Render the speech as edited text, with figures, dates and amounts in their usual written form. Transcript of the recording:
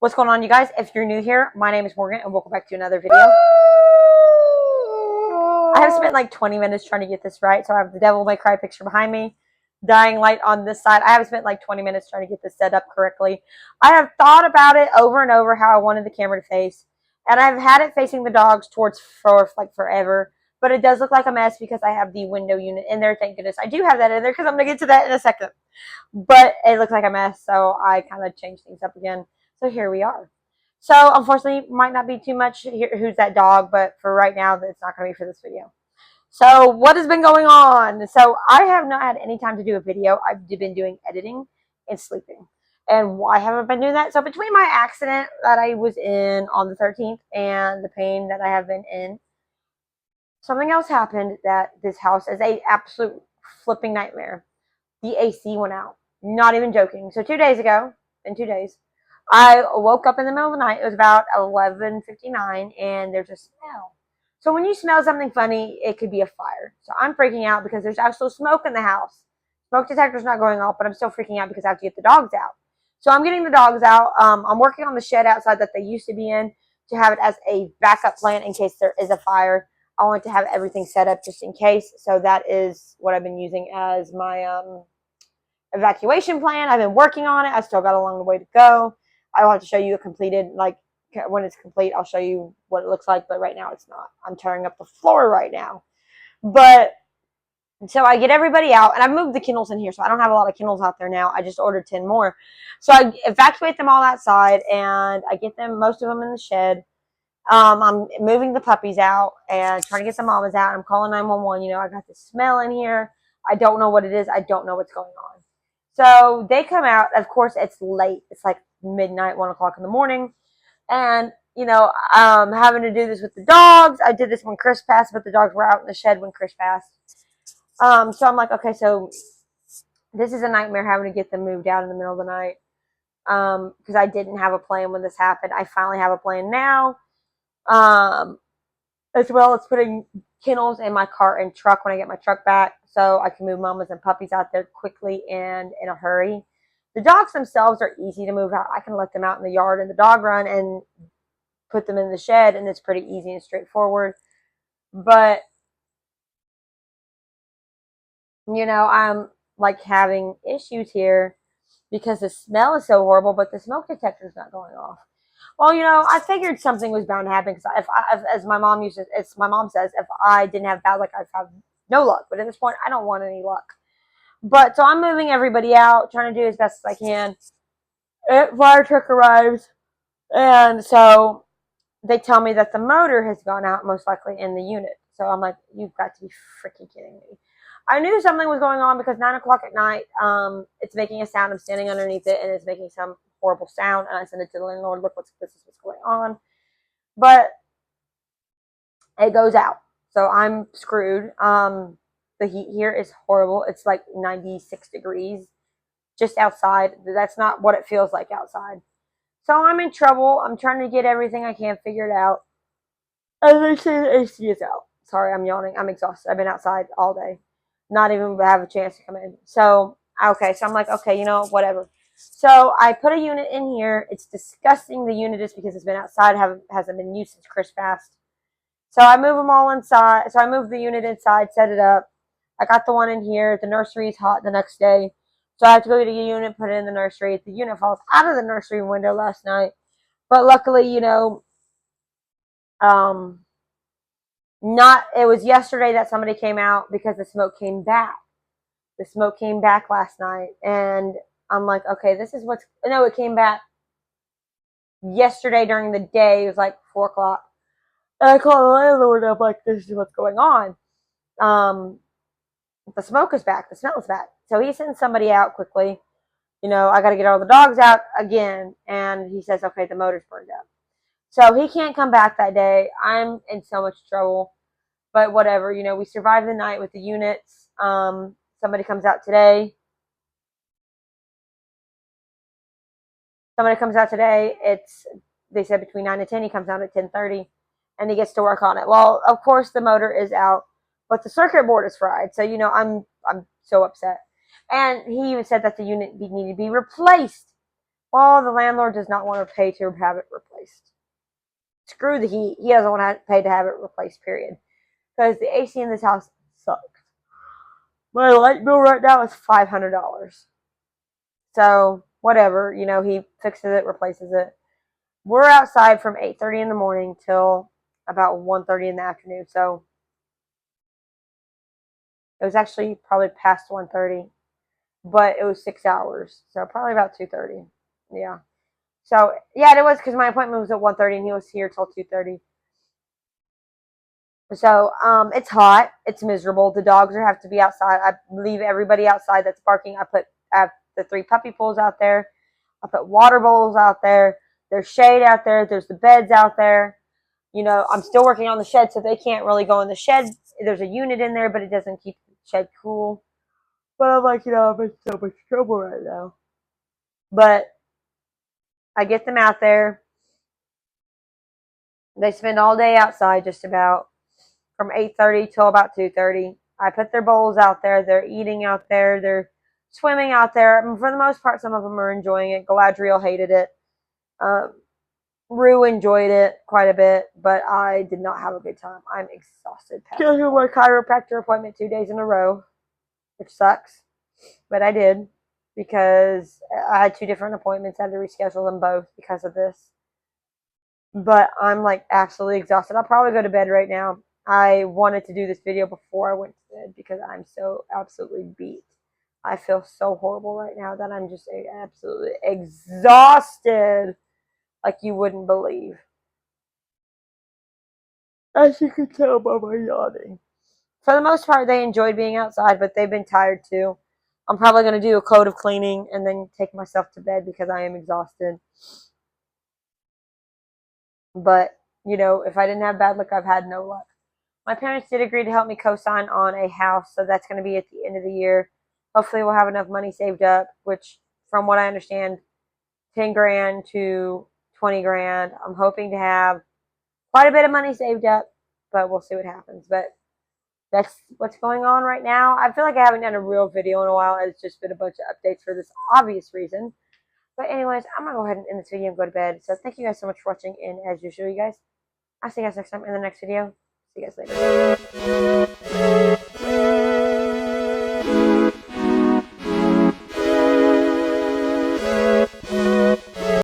What's going on, you guys? If you're new here, my name is Morgan and welcome back to another video. I have spent like 20 minutes trying to get this right, so I have the Devil May Cry picture behind me, dying light on this side. I have spent like 20 minutes trying to get this set up correctly. I have thought about it over and over how I wanted the camera to face, and I've had it facing the dogs for like forever, but it does look like a mess because I have the window unit in there. Thank goodness I do have that in there because I'm going to get to that in a second. But it looks like a mess, so I kind of changed things up again. So here we are. So unfortunately, might not be too much here, who's that dog, but for right now, it's not going to be for this video. So what has been going on? So I have not had any time to do a video. I've been doing editing and sleeping. And why haven't I been doing that? So between my accident that I was in on the 13th and the pain that I have been in, something else happened that this house is an absolute flipping nightmare. The AC went out. Not even joking. So 2 days ago, in 2 days, I woke up in the middle of the night. It was about 11:59, and there's a smell. So when you smell something funny, it could be a fire. So I'm freaking out because there's actual smoke in the house. Smoke detector's not going off, but I'm still freaking out because I have to get the dogs out. So I'm getting the dogs out. I'm working on the shed outside that they used to be in to have it as a backup plan in case there is a fire. I want to have everything set up just in case. So that is what I've been using as my evacuation plan. I've been working on it. I still got a long way to go. I'll have to show you a completed, like when it's complete, I'll show you what it looks like, but right now it's not. I'm tearing up the floor right now. But so I get everybody out, and I've moved the kennels in here, so I don't have a lot of kennels out there now. I just ordered 10 more. So I evacuate them all outside, and I get them, most of them in the shed. I'm moving the puppies out and trying to get the mamas out. I'm calling 911. You know, I got this smell in here. I don't know what it is. I don't know what's going on. So they come out. Of course, it's late. It's like midnight, 1 o'clock in the morning. And, you know, having to do this with the dogs. I did this when Chris passed, but the dogs were out in the shed when Chris passed. So I'm like, okay, so this is a nightmare having to get them moved out in the middle of the night. Because I didn't have a plan when this happened. I finally have a plan now. As well as putting kennels in my cart and truck when I get my truck back, so I can move mamas and puppies out there quickly and in a hurry. The dogs themselves are easy to move out. I can let them out in the yard in the dog run and put them in the shed, and it's pretty easy and straightforward. But, you know, I'm like having issues here because the smell is so horrible, but the smoke detector is not going off. Well, you know, I figured something was bound to happen because as my mom says, if I didn't have bad luck, I'd have no luck. But at this point, I don't want any luck. But so I'm moving everybody out, trying to do as best as I can. Fire truck arrives, and so they tell me that the motor has gone out, most likely in the unit. So I'm like, you've got to be freaking kidding me. I knew something was going on because 9 o'clock at night, it's making a sound. I'm standing underneath it, and it's making some horrible sound. And I sent it to the landlord. Look, this is what's going on. But it goes out, so I'm screwed. The heat here is horrible. It's like 96 degrees just outside. That's not what it feels like outside. So I'm in trouble. I'm trying to get everything I can figured out. As I say, the AC is out. Sorry, I'm yawning. I'm exhausted. I've been outside all day. Not even have a chance to come in. So, okay. So I'm like, okay, you know, whatever. So I put a unit in here. It's disgusting, the unit is, because it's been outside. Hasn't been used since Chris passed. So I move them all inside. So I moved the unit inside, set it up. I got the one in here. The nursery is hot the next day. So I have to go get a unit, put it in the nursery. The unit falls out of the nursery window last night. But luckily, you know, it was yesterday that somebody came out because the smoke came back. The smoke came back last night, and I'm like, okay, it came back yesterday during the day. It was like 4 o'clock. And I called the landlord up, like, this is what's going on. The smoke is back. The smell is back. So he sends somebody out quickly. You know, I got to get all the dogs out again. And he says, okay, the motor's burned up. So he can't come back that day. I'm in so much trouble. But whatever, you know, we survived the night with the units. Somebody comes out today. They said between 9 and 10. He comes out at 10:30. And he gets to work on it. Well, of course, the motor is out. But the circuit board is fried. So, you know, I'm so upset. And he even said that the unit needed to be replaced. Well, the landlord does not want to pay to have it replaced. Screw the heat. He doesn't want to pay to have it replaced, period. Because the AC in this house sucks. My light bill right now is $500. So, whatever. He fixes it, replaces it. We're outside from 8:30 in the morning till about 1:30 in the afternoon. So, it was actually probably past 1:30. But it was 6 hours. So, probably about 2:30. Yeah. So, yeah, it was because my appointment was at 1:30 and he was here till 2:30. So, it's hot. It's miserable. The dogs have to be outside. I leave everybody outside that's barking. I have the 3 puppy pools out there. I put water bowls out there. There's shade out there. There's the beds out there. I'm still working on the shed, so they can't really go in the shed. There's a unit in there, but it doesn't keep the shed cool. But I'm like, I'm in so much trouble right now. But I get them out there. They spend all day outside just about from 8:30 till about 2:30. I put their bowls out there. They're eating out there. They're swimming out there. And for the most part, some of them are enjoying it. Galadriel hated it. Rue enjoyed it quite a bit, but I did not have a good time. I'm exhausted. Just had my chiropractor appointment 2 days in a row, which sucks, but I did because I had 2 different appointments. I had to reschedule them both because of this. But I'm like absolutely exhausted. I'll probably go to bed right now. I wanted to do this video before I went to bed because I'm so absolutely beat. I feel so horrible right now that I'm just absolutely exhausted like you wouldn't believe. As you can tell by my yawning. For the most part, they enjoyed being outside, but they've been tired too. I'm probably going to do a coat of cleaning and then take myself to bed because I am exhausted. But, if I didn't have bad luck, I've had no luck. My parents did agree to help me co-sign on a house, so that's going to be at the end of the year. Hopefully we'll have enough money saved up, which, from what I understand, 10 grand to 20 grand. I'm hoping to have quite a bit of money saved up, but we'll see what happens. But that's what's going on right now. I feel like I haven't done a real video in a while. It's just been a bunch of updates for this obvious reason. But anyways, I'm going to go ahead and end this video and go to bed. So thank you guys so much for watching. And as usual, you guys, I'll see you guys next time in the next video. See you guys later.